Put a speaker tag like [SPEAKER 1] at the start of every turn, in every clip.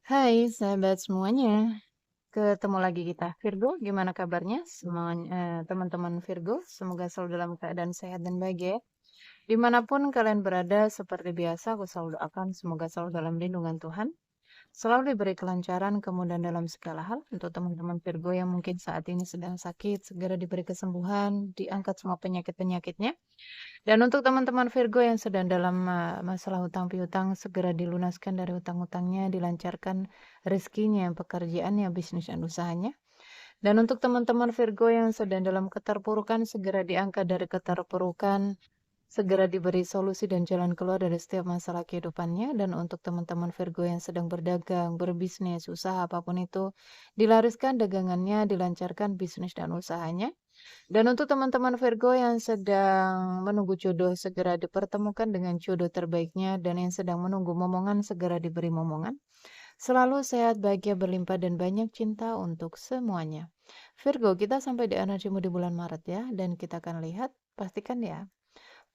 [SPEAKER 1] Hai sahabat semuanya, ketemu lagi kita. Virgo, gimana kabarnya? Semuanya, teman-teman Virgo, semoga selalu dalam keadaan sehat dan bahagia. Dimanapun kalian berada, seperti biasa, aku selalu doakan semoga selalu dalam lindungan Tuhan. Selalu diberi kelancaran, kemudahan dalam segala hal. Untuk teman-teman Virgo yang mungkin saat ini sedang sakit, segera diberi kesembuhan, diangkat semua penyakit-penyakitnya. Dan untuk teman-teman Virgo yang sedang dalam masalah hutang piutang, segera dilunaskan dari hutang-hutangnya, dilancarkan rezekinya, pekerjaannya, bisnis dan usahanya. Dan untuk teman-teman Virgo yang sedang dalam keterpurukan, segera diangkat dari keterpurukan, segera diberi solusi dan jalan keluar dari setiap masalah kehidupannya. Dan untuk teman-teman Virgo yang sedang berdagang, berbisnis, usaha apapun itu, dilariskan dagangannya, dilancarkan bisnis dan usahanya. Dan untuk teman-teman Virgo yang sedang menunggu jodoh, segera dipertemukan dengan jodoh terbaiknya, dan yang sedang menunggu momongan, segera diberi momongan. Selalu sehat, bahagia, berlimpah, dan banyak cinta untuk semuanya. Virgo, kita sampai di energimu di bulan Maret ya, dan kita akan lihat,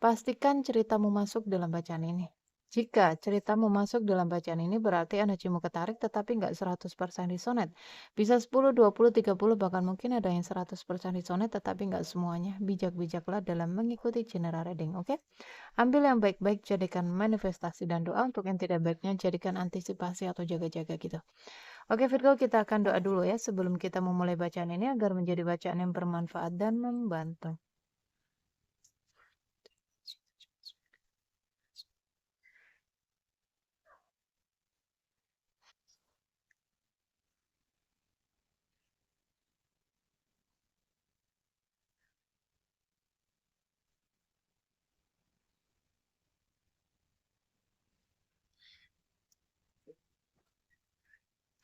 [SPEAKER 1] pastikan ceritamu masuk dalam bacaan ini. Jika ceritamu masuk dalam bacaan ini berarti energimu ketarik tetapi nggak 100% resonate. Bisa 10, 20, 30 bahkan mungkin ada yang 100% resonate tetapi nggak semuanya. Bijak-bijaklah dalam mengikuti general reading, oke? Ambil yang baik-baik jadikan manifestasi dan doa, untuk yang tidak baiknya jadikan antisipasi atau jaga-jaga gitu. Oke Virgo, kita akan doa dulu ya sebelum kita memulai bacaan ini agar menjadi bacaan yang bermanfaat dan membantu.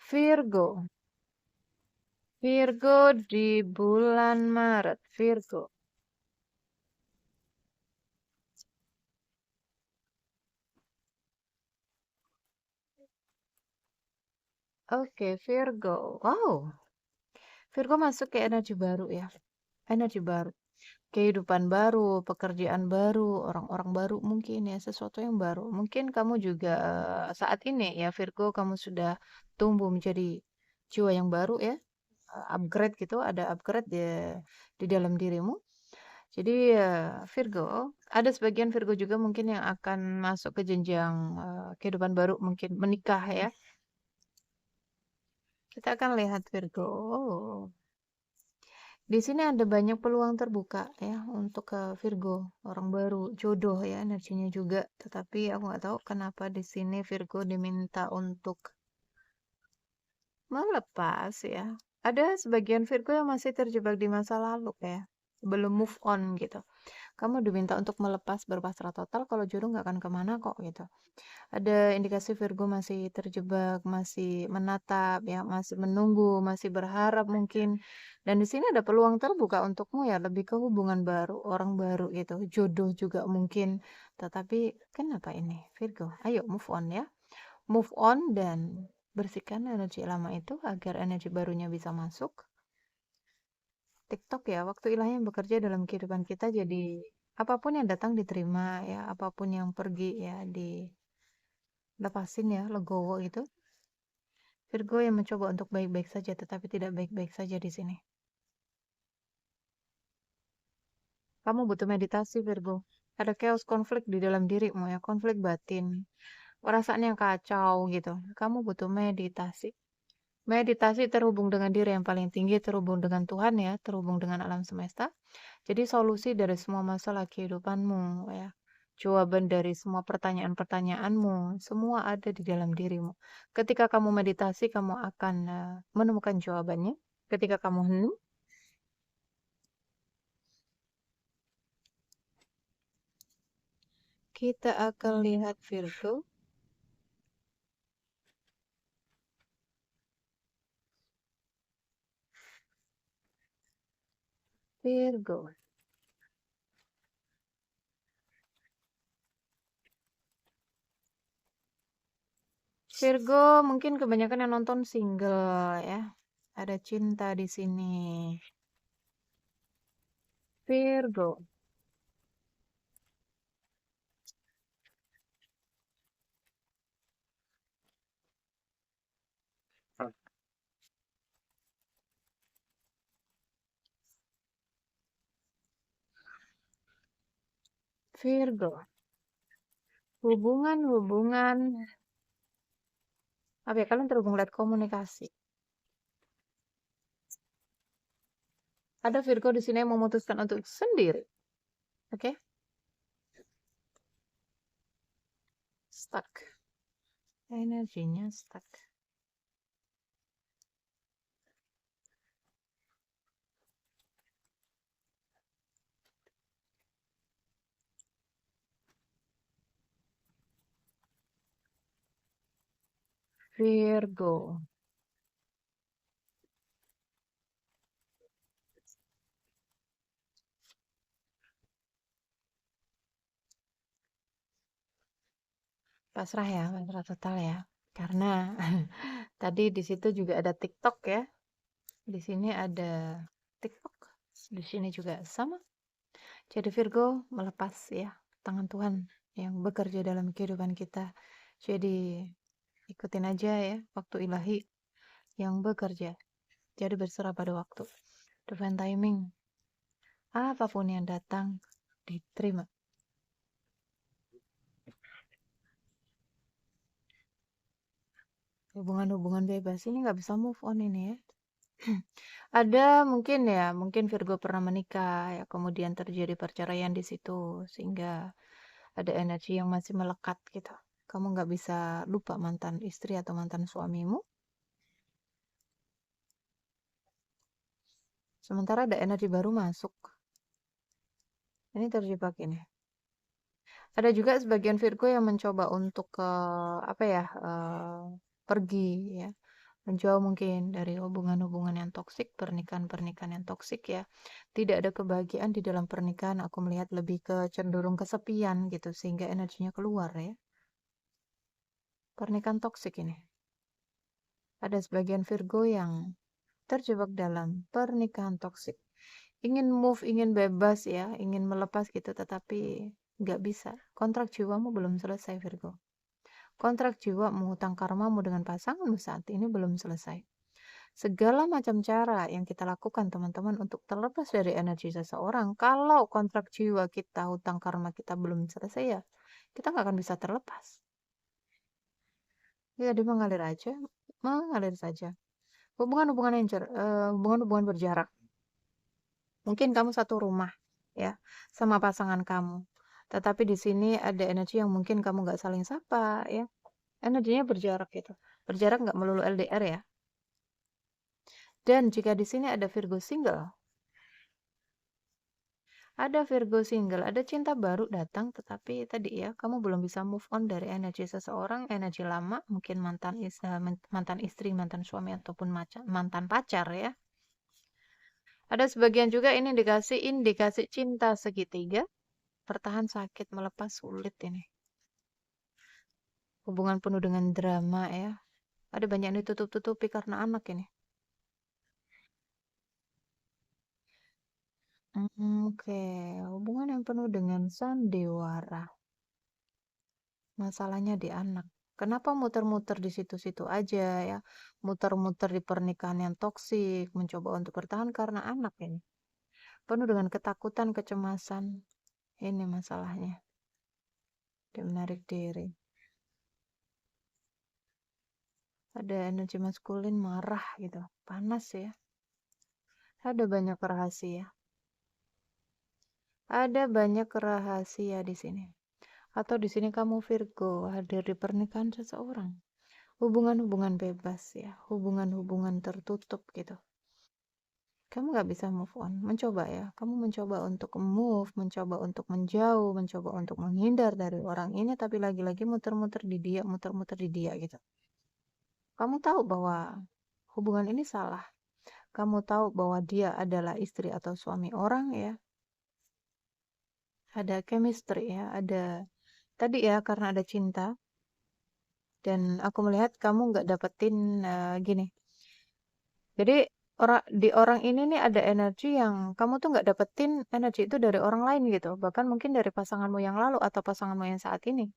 [SPEAKER 1] Virgo. Virgo di bulan Maret, Virgo. Oke, Virgo. Wow, Virgo masuk ke energi baru ya. Energi baru. Kehidupan baru, pekerjaan baru, orang-orang baru mungkin ya, sesuatu yang baru. Mungkin kamu juga saat ini ya Virgo, kamu sudah tumbuh menjadi jiwa yang baru ya. Upgrade gitu, ada upgrade di dalam dirimu. Jadi Virgo, ada sebagian Virgo juga mungkin yang akan masuk ke jenjang kehidupan baru, mungkin menikah ya. Kita akan lihat Virgo. Oh, di sini ada banyak peluang terbuka ya untuk ke Virgo, orang baru, jodoh ya energinya juga. Tetapi aku nggak tahu kenapa di sini Virgo diminta untuk melepas ya. Ada sebagian Virgo yang masih terjebak di masa lalu ya, belum move on gitu. Kamu diminta untuk melepas berpasrah total, kalau jodoh nggak akan kemana kok gitu. Ada indikasi Virgo masih terjebak, masih menatap ya, masih menunggu, masih berharap mungkin. Dan di sini ada peluang terbuka untukmu ya, lebih ke hubungan baru, orang baru gitu, jodoh juga mungkin. Tetapi kenapa ini Virgo? Ayo move on ya. Move on dan bersihkan energi lama itu agar energi barunya bisa masuk. TikTok ya, waktu ilahi yang bekerja dalam kehidupan kita, jadi apapun yang datang diterima ya, apapun yang pergi ya dilepasin ya, legowo itu. Virgo yang mencoba untuk baik-baik saja tetapi tidak baik-baik saja di sini. Kamu butuh meditasi Virgo. Ada chaos konflik di dalam dirimu ya, konflik batin. Perasaan yang kacau gitu. Kamu butuh meditasi. Meditasi terhubung dengan diri yang paling tinggi, terhubung dengan Tuhan ya, terhubung dengan alam semesta. Jadi solusi dari semua masalah kehidupanmu ya. Jawaban dari semua pertanyaan-pertanyaanmu, semua ada di dalam dirimu. Ketika kamu meditasi, kamu akan menemukan jawabannya. Ketika kamu hening, kita akan lihat Virgo. Virgo. Virgo mungkin kebanyakan yang nonton single ya. Ada cinta di sini. Virgo. Virgo, hubungan-hubungan, apa ya, kalian terhubung lewat komunikasi. Ada Virgo di sini yang memutuskan untuk sendiri. Oke? Stuck. Energinya stuck. Virgo. Pasrah ya, pasrah total ya. Karena tadi di situ juga ada TikTok ya. Di sini ada TikTok. Di sini juga sama. Jadi Virgo melepas ya tangan Tuhan yang bekerja dalam kehidupan kita. Jadi ikutin aja ya waktu ilahi yang bekerja. Jadi berserah pada waktu. Divine timing. Apapun yang datang diterima. Hubungan-hubungan bebas ini nggak bisa move on ini ya. Ada mungkin ya, mungkin Virgo pernah menikah ya, kemudian terjadi perceraian di situ sehingga ada energi yang masih melekat gitu. Kamu nggak bisa lupa mantan istri atau mantan suamimu. Sementara ada energi baru masuk. Ini terjebak ini. Ada juga sebagian Virgo yang mencoba untuk apa ya, pergi ya, menjauh mungkin dari hubungan-hubungan yang toksik, pernikahan-pernikahan yang toksik ya. Tidak ada kebahagiaan di dalam pernikahan, aku melihat lebih ke cenderung kesepian gitu, sehingga energinya keluar ya. Pernikahan toksik ini. Ada sebagian Virgo yang terjebak dalam pernikahan toksik. Ingin move, ingin bebas ya, ingin melepas gitu, tetapi nggak bisa. Kontrak jiwamu belum selesai Virgo. Kontrak jiwamu, hutang karmamu dengan pasanganmu saat ini belum selesai. Segala macam cara yang kita lakukan teman-teman untuk terlepas dari energi seseorang, kalau kontrak jiwa kita, hutang karma kita belum selesai ya, kita nggak akan bisa terlepas. Ya, dia mengalir saja. Hubungan-hubungan berjarak. Mungkin kamu satu rumah ya sama pasangan kamu. Tetapi di sini ada energi yang mungkin kamu nggak saling sapa ya. Energinya berjarak gitu. Berjarak nggak melulu LDR ya. Dan jika di sini ada Virgo single, ada cinta baru datang, tetapi tadi ya, kamu belum bisa move on dari energi seseorang, energi lama, mungkin mantan istri, mantan suami, ataupun mantan pacar ya. Ada sebagian juga ini indikasi cinta segitiga, bertahan sakit, melepas sulit ini. Hubungan penuh dengan drama ya. Ada banyak yang ditutup-tutupi karena anak ini. Oke, hubungan yang penuh dengan sandiwara. Masalahnya di anak. Kenapa muter-muter di situ-situ aja ya? Muter-muter di pernikahan yang toksik, mencoba untuk bertahan karena anak ini. Penuh dengan ketakutan, kecemasan. Ini masalahnya. Dia menarik diri. Ada energi maskulin marah gitu. Panas ya. Ada banyak rahasia. Ada banyak rahasia di sini. Atau di sini kamu Virgo hadir di pernikahan seseorang. Hubungan-hubungan bebas ya. Hubungan-hubungan tertutup gitu. Kamu nggak bisa move on. Mencoba ya. Kamu mencoba untuk move, mencoba untuk menjauh, mencoba untuk menghindar dari orang ini, tapi lagi-lagi muter-muter di dia gitu. Kamu tahu bahwa hubungan ini salah. Kamu tahu bahwa dia adalah istri atau suami orang ya. Ada chemistry ya, ada tadi ya karena ada cinta. Dan aku melihat kamu nggak dapetin gini. Jadi di orang ini nih ada energi yang kamu tuh nggak dapetin energi itu dari orang lain gitu. Bahkan mungkin dari pasanganmu yang lalu atau pasanganmu yang saat ini.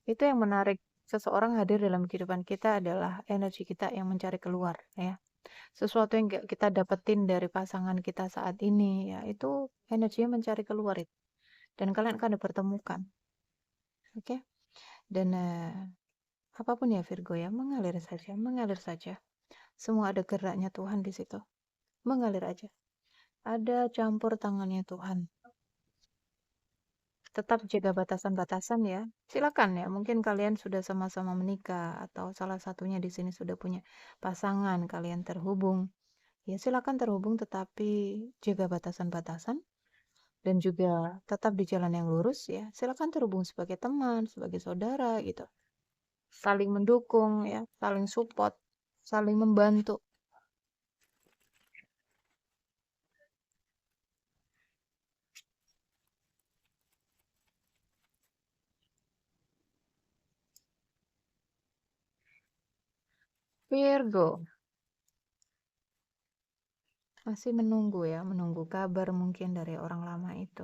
[SPEAKER 1] Itu yang menarik. seseorang hadir dalam kehidupan kita adalah energi kita yang mencari keluar, ya. Sesuatu yang nggak kita dapetin dari pasangan kita saat ini, ya itu energinya mencari keluar itu. Dan kalian akan dipertemukan, oke? Dan apapun ya Virgo ya, mengalir saja, mengalir saja. Semua ada geraknya Tuhan di situ. Mengalir aja. Ada campur tangannya Tuhan. Tetap jaga batasan-batasan ya. Silakan ya, mungkin kalian sudah sama-sama menikah atau salah satunya di sini sudah punya pasangan, kalian terhubung. Ya silakan terhubung tetapi jaga batasan-batasan dan juga tetap di jalan yang lurus ya. Silakan terhubung sebagai teman, sebagai saudara gitu. Saling mendukung ya, saling support, saling membantu. Virgo masih menunggu ya, menunggu kabar mungkin dari orang lama itu.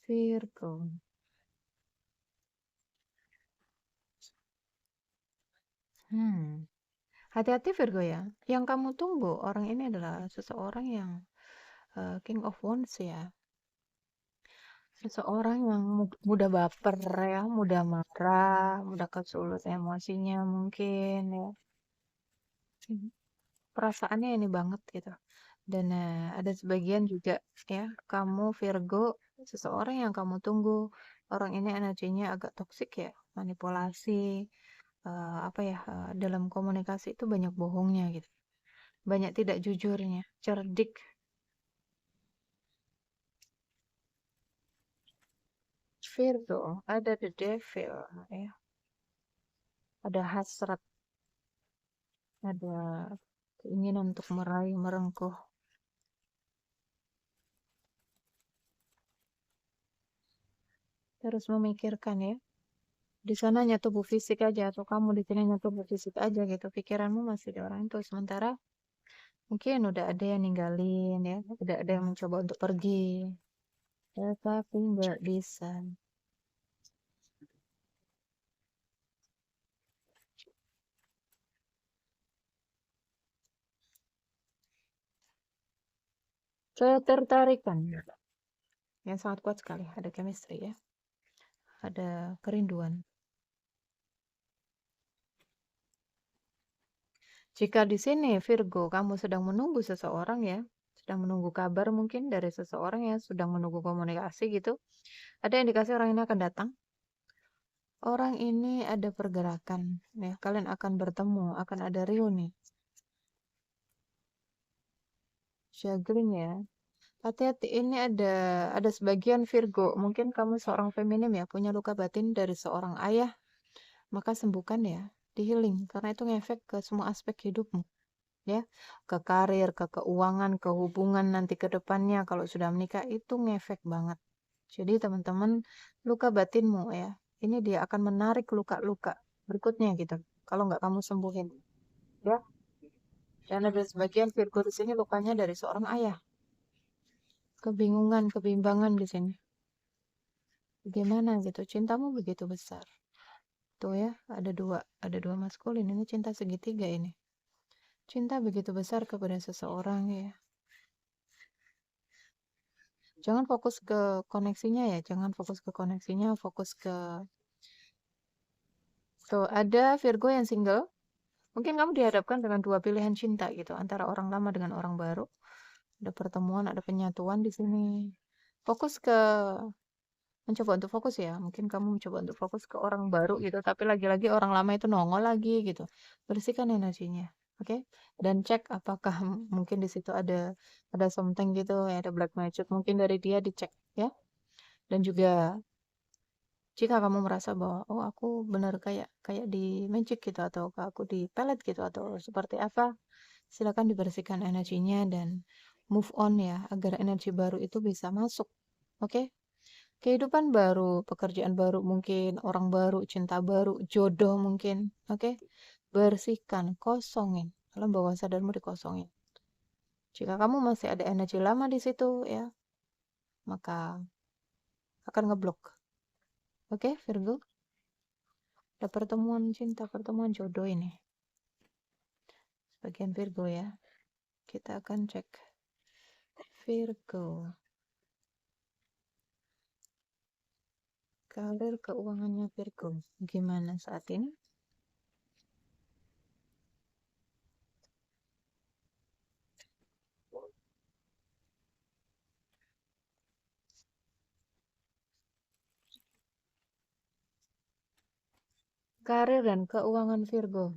[SPEAKER 1] Virgo. Hati-hati Virgo ya. Yang kamu tunggu orang ini adalah seseorang yang King of Wands ya. Seseorang yang mudah baper ya, mudah marah, mudah kesulut emosinya mungkin ya. Perasaannya ini banget gitu. Dan ada sebagian juga ya, kamu Virgo, seseorang yang kamu tunggu, orang ini energinya agak toksik ya, manipulasi, apa ya, dalam komunikasi itu banyak bohongnya gitu. Banyak tidak jujurnya, cerdik. Virgo, ada the devil ya. Ada hasrat, ada keinginan untuk meraih, merengkuh. Terus memikirkan ya. Di sana hanya tubuh fisik aja atau kamu di sini hanya tubuh fisik aja gitu. Pikiranmu masih di orang itu. Sementara mungkin udah ada yang ninggalin ya, udah ada yang mencoba untuk pergi. Ya, tapi nggak bisa. Ketertarikan yang sangat kuat sekali. Ada chemistry ya. Ada kerinduan. Jika di sini Virgo, kamu sedang menunggu seseorang ya, sedang menunggu kabar mungkin dari seseorang ya, sedang menunggu komunikasi gitu, ada indikasi orang ini akan datang. Orang ini ada pergerakan, ya, kalian akan bertemu, akan ada reuni. Juggling ya. Hati-hati, ini ada sebagian Virgo, mungkin kamu seorang feminim ya, punya luka batin dari seorang ayah, maka sembuhkan ya, di healing, karena itu ngefek ke semua aspek hidupmu. Ya, ke karir, ke keuangan, ke hubungan nanti ke depannya kalau sudah menikah itu ngefek banget. Jadi teman-teman, luka batinmu ya, ini dia akan menarik luka-luka berikutnya gitu. Kalau nggak kamu sembuhin, ya. Dan ada sebagian Virgo di sini lukanya dari seorang ayah. Kebingungan, kebimbangan di sini. Bagaimana gitu? Cintamu begitu besar. Tuh ya, ada dua maskulin. Ini cinta segitiga ini. Cinta begitu besar kepada seseorang ya. Jangan fokus ke koneksinya ya, jangan fokus ke koneksinya, fokus ke tuh ada Virgo yang single. Mungkin kamu dihadapkan dengan dua pilihan cinta gitu, antara orang lama dengan orang baru. Ada pertemuan, ada penyatuan di sini. Fokus ke mencoba untuk fokus ya. Mungkin kamu mencoba untuk fokus ke orang baru gitu, tapi lagi-lagi orang lama itu nongol lagi gitu. Bersihkan energinya. Oke? Dan cek apakah mungkin di situ ada something gitu, ya ada black magic mungkin dari dia dicek ya. Dan juga jika kamu merasa bahwa oh aku benar kayak kayak di magic gitu atau aku di pelet gitu atau seperti apa, silakan dibersihkan energinya dan move on ya agar energi baru itu bisa masuk. Oke? Kehidupan baru, pekerjaan baru mungkin, orang baru, cinta baru, jodoh mungkin. Oke? Bersihkan, kosongin. Alam bawah sadarmu dikosongin. Jika kamu masih ada energi lama di situ ya, maka akan ngeblok. Oke, Virgo. Ada pertemuan cinta, pertemuan jodoh ini. Bagian Virgo ya. Kita akan cek Virgo. Karir keuangannya Virgo gimana saat ini? Karir dan keuangan Virgo.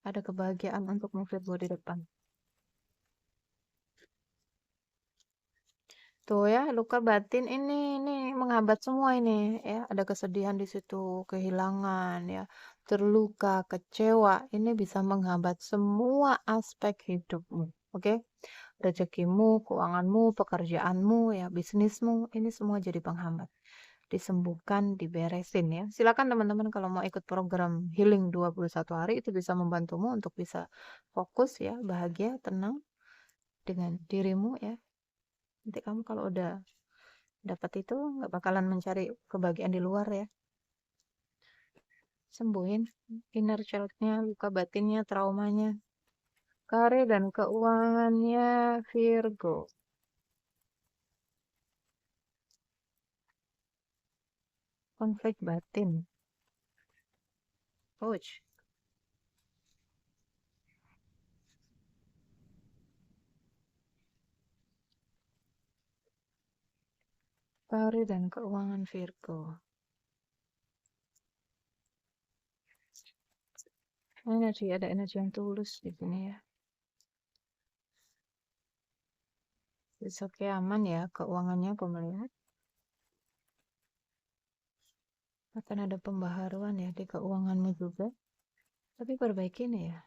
[SPEAKER 1] Ada kebahagiaan untukmu Virgo di depan. Tuh ya, luka batin ini menghambat semua ini ya. Ada kesedihan di situ, kehilangan ya, terluka, kecewa. Ini bisa menghambat semua aspek hidupmu. Oke? Rezekimu, keuanganmu, pekerjaanmu ya, bisnismu, ini semua jadi penghambat. Disembuhkan, diberesin ya. Silakan teman-teman kalau mau ikut program healing 21 hari itu bisa membantumu untuk bisa fokus ya, bahagia, tenang dengan dirimu ya. Nanti kamu kalau udah dapat itu nggak bakalan mencari kebahagiaan di luar ya. Sembuhin inner child-nya, luka batinnya, traumanya. Karir dan keuangannya Virgo. Konflik batin. Ouch. Karir dan keuangan Virgo. Ada energi yang tulus di sini ya. Oke, aman ya keuangannya aku melihat. Akan ada pembaharuan ya di keuanganmu juga. Tapi perbaiki nih ya.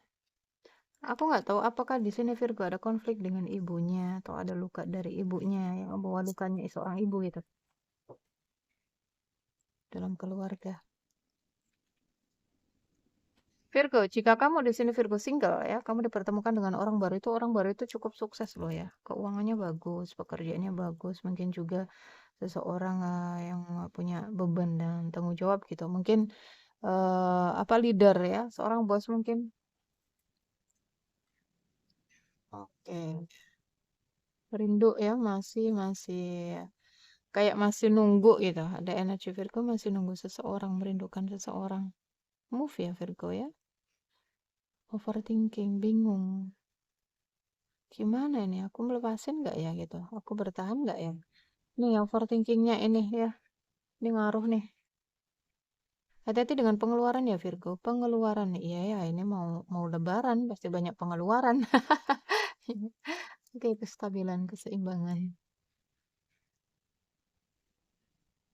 [SPEAKER 1] Aku nggak tahu apakah di sini Virgo ada konflik dengan ibunya atau ada luka dari ibunya yang membawa lukanya seorang ibu gitu dalam keluarga. Virgo, jika kamu di sini Virgo single ya, kamu dipertemukan dengan orang baru itu cukup sukses loh ya. Keuangannya bagus, pekerjaannya bagus, mungkin juga seseorang yang punya beban dan tanggung jawab gitu. Mungkin apa leader ya, seorang bos mungkin. Oke. Rindu ya, masih kayak masih nunggu gitu. Ada energi Virgo masih nunggu seseorang, merindukan seseorang. Move ya Virgo ya. Overthinking, bingung. Gimana ini? Aku melepasin nggak ya gitu? Aku bertahan nggak ya? Nih overthinkingnya ini ya. Ini ngaruh nih. Hati-hati dengan pengeluaran ya Virgo. Pengeluaran. Iya ya, ini mau lebaran pasti banyak pengeluaran. Oke, kestabilan, keseimbangan.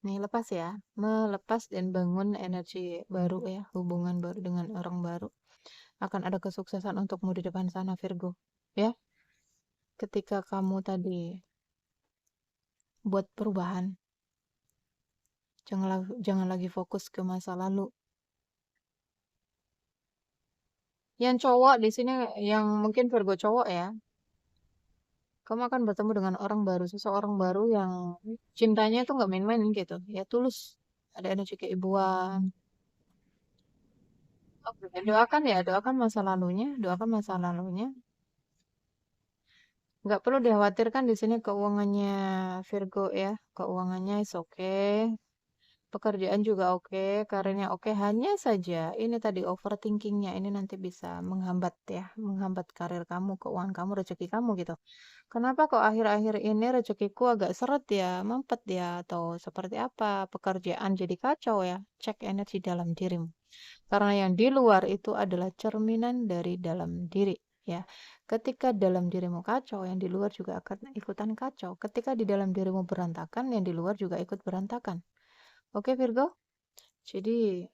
[SPEAKER 1] Nih lepas ya. Melepas dan bangun energi baru ya. Hubungan baru dengan orang baru. Akan ada kesuksesan untukmu di depan sana Virgo. Ya. Ketika kamu tadi buat perubahan. Jangan lagi fokus ke masa lalu. Yang cowok di sini yang mungkin Virgo cowok ya. Kamu akan bertemu dengan orang baru, seseorang baru yang cintanya itu nggak main-main gitu. Ya tulus. Ada energi keibuan. Oke, doakan ya, doakan masa lalunya, doakan masa lalunya. Nggak perlu dikhawatirkan di sini keuangannya Virgo ya. Keuangannya is okay. Pekerjaan juga oke, karirnya oke. Hanya saja ini tadi overthinkingnya ini nanti bisa menghambat ya, menghambat karir kamu, keuangan kamu, rezeki kamu gitu. Kenapa kok akhir-akhir ini rezekiku agak seret ya, mampet ya, atau seperti apa? Pekerjaan jadi kacau ya. Cek energi dalam dirimu. Karena yang di luar itu adalah cerminan dari dalam diri ya. Ketika dalam dirimu kacau, yang di luar juga akan ikutan kacau. Ketika di dalam dirimu berantakan, yang di luar juga ikut berantakan. Oke Virgo, jadi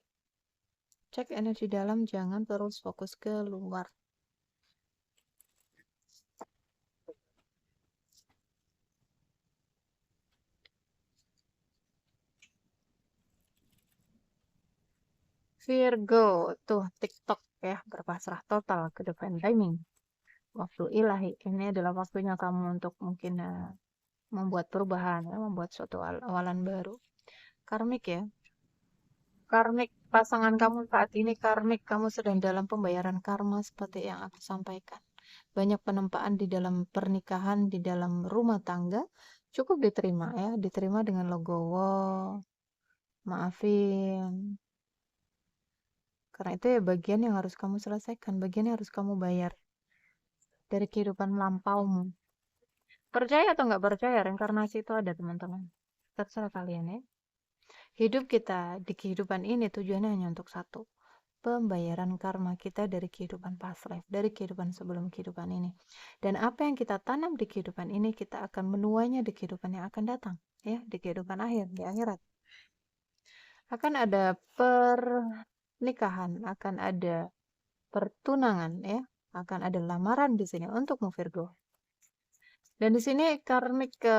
[SPEAKER 1] cek energi dalam, jangan terus fokus ke luar. Virgo, tuh TikTok ya, berpasrah total ke divine timing. Waktu ilahi, ini adalah waktunya kamu untuk mungkin membuat perubahan, ya, membuat suatu awalan baru. Karmik ya. Karmik pasangan kamu saat ini karmik, kamu sedang dalam pembayaran karma seperti yang aku sampaikan. Banyak penempaan di dalam pernikahan, di dalam rumah tangga, cukup diterima ya, diterima dengan legowo, maafin. Karena itu ya bagian yang harus kamu selesaikan, bagian yang harus kamu bayar dari kehidupan melampaumu. Percaya atau nggak percaya, reinkarnasi itu ada, teman-teman. Terserah kalian ya. Hidup kita di kehidupan ini tujuannya hanya untuk satu. Pembayaran karma kita dari kehidupan past life, dari kehidupan sebelum kehidupan ini. Dan apa yang kita tanam di kehidupan ini, kita akan menuainya di kehidupan yang akan datang. Ya, di kehidupan akhir, di akhirat. Akan ada pernikahan, akan ada pertunangan, ya. Akan ada lamaran di sini untukmu Virgo. Dan di sini karmik ke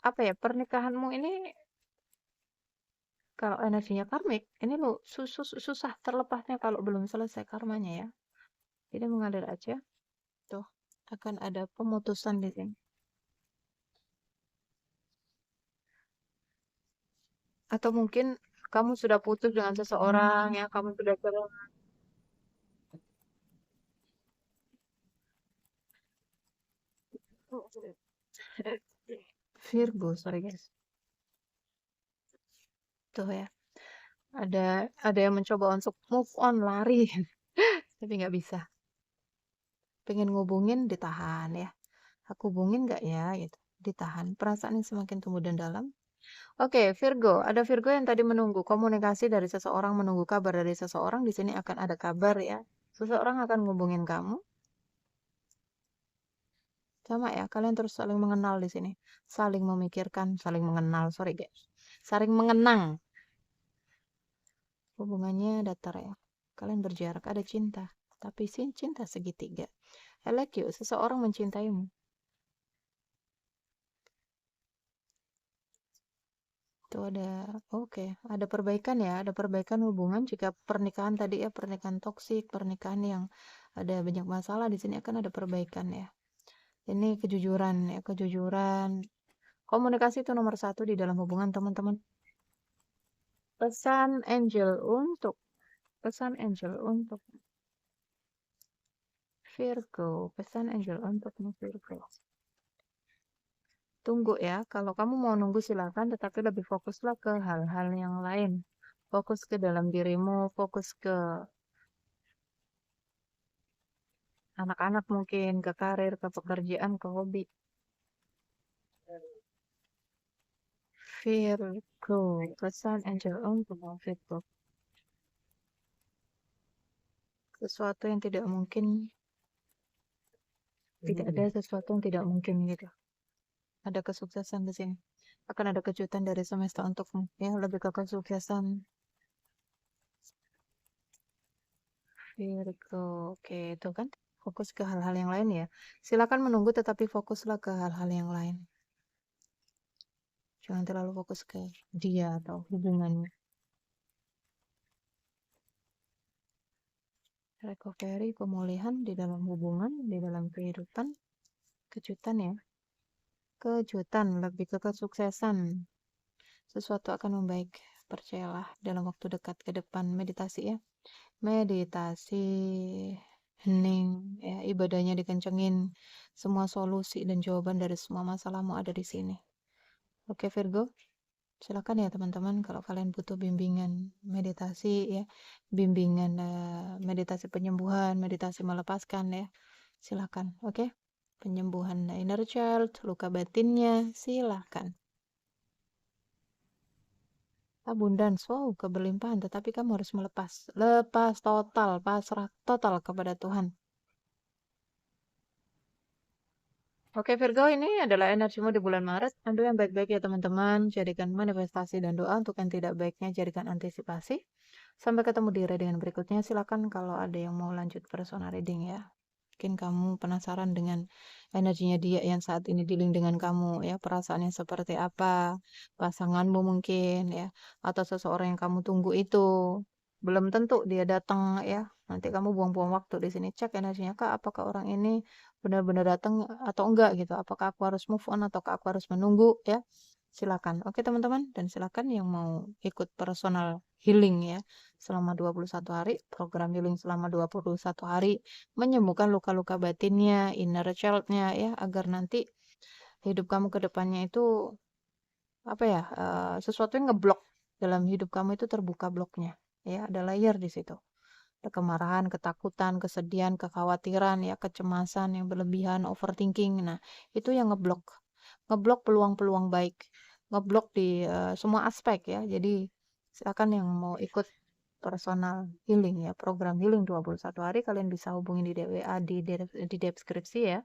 [SPEAKER 1] apa ya, pernikahanmu ini kalau energinya karmik, ini lo susah terlepasnya kalau belum selesai karmanya ya. Jadi mengalir aja. Tuh, akan ada pemutusan di sini. Atau mungkin kamu sudah putus dengan seseorang ya, kamu sudah cerai. Virgo, sorry guys. Tuh ya. Ada yang mencoba untuk move on, lari. Tapi nggak bisa. Pengen ngubungin, ditahan ya. Aku hubungin nggak ya? Gitu. Ditahan. Perasaan yang semakin tumbuh dan dalam. Oke, Virgo. Ada Virgo yang tadi menunggu komunikasi dari seseorang, menunggu kabar dari seseorang. Di sini akan ada kabar ya. Seseorang akan ngubungin kamu. Sama ya, kalian terus saling mengenal di sini. Saling memikirkan, saling mengenal. Sorry guys. Saling mengenang. Hubungannya datar ya. Kalian berjarak, ada cinta. Tapi cinta segitiga. I like you, seseorang mencintaimu. Itu ada, oke, ada perbaikan ya, ada perbaikan hubungan jika pernikahan tadi ya, pernikahan toksik, pernikahan yang ada banyak masalah, di sini akan ada perbaikan ya. Ini kejujuran ya, kejujuran. Komunikasi itu nomor satu di dalam hubungan teman-teman. Pesan angel untuk, pesan angel untuk Virgo, pesan angel untuk Virgo. Tunggu ya, kalau kamu mau nunggu silakan, tetapi lebih fokuslah ke hal-hal yang lain. Fokus ke dalam dirimu, fokus ke anak-anak mungkin, ke karir, ke pekerjaan, ke hobi. Virgo, pesan angel untuk Virgo. Sesuatu yang tidak mungkin, tidak ada sesuatu yang tidak mungkin gitu. Ada kesuksesan di sini. Akan ada kejutan dari semesta untukmu. Ya, lebih ke kesuksesan. Virgo, oke, itu kan fokus ke hal-hal yang lain ya. Silakan menunggu tetapi fokuslah ke hal-hal yang lain. Jangan terlalu fokus ke dia atau hubungannya. Recovery, pemulihan di dalam hubungan, di dalam kehidupan. Kejutan ya. Kejutan, lebih ke kesuksesan. Sesuatu akan membaik. Percayalah dalam waktu dekat ke depan. Meditasi ya. Meditasi. Hening. Ya, ibadahnya dikencengin. Semua solusi dan jawaban dari semua masalahmu ada di sini. Oke Virgo. Silakan ya teman-teman kalau kalian butuh bimbingan meditasi ya, bimbingan meditasi penyembuhan, meditasi melepaskan ya. Silakan, oke? Penyembuhan inner child, luka batinnya, silakan. Abundance, wow, keberlimpahan, tetapi kamu harus melepas. Lepas total, pasrah total kepada Tuhan. Oke Virgo, ini adalah energimu di bulan Maret. Ambil yang baik-baik ya teman-teman. Jadikan manifestasi dan doa untuk yang tidak baiknya jadikan antisipasi. Sampai ketemu di readingan berikutnya. Silakan kalau ada yang mau lanjut personal reading ya. Mungkin kamu penasaran dengan energinya dia yang saat ini dealing dengan kamu ya. Perasaannya seperti apa. Pasanganmu mungkin ya. Atau seseorang yang kamu tunggu itu. Belum tentu dia datang ya. Nanti kamu buang-buang waktu di sini. Cek energinya kak. Apakah orang ini benar-benar datang atau enggak gitu. Apakah aku harus move on ataukah aku harus menunggu ya? Silakan. Oke teman-teman, dan silakan yang mau ikut personal healing ya selama 21 hari, program healing selama 21 hari, menyembuhkan luka-luka batinnya, inner child-nya ya, agar nanti hidup kamu ke depannya itu apa ya, sesuatu yang ngeblok dalam hidup kamu itu terbuka bloknya ya, ada layer di situ. Ada kemarahan, ketakutan, kesedihan, kekhawatiran, ya, kecemasan yang berlebihan, overthinking. Nah, itu yang ngeblok. Ngeblok peluang-peluang baik. Ngeblok di semua aspek ya. Jadi, silakan yang mau ikut personal healing ya, program healing 21 hari, kalian bisa hubungi di WA di deskripsi ya.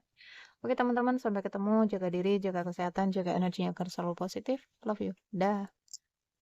[SPEAKER 1] Oke teman-teman, sampai ketemu. Jaga diri, jaga kesehatan, jaga energinya agar selalu positif. Love you. Dah.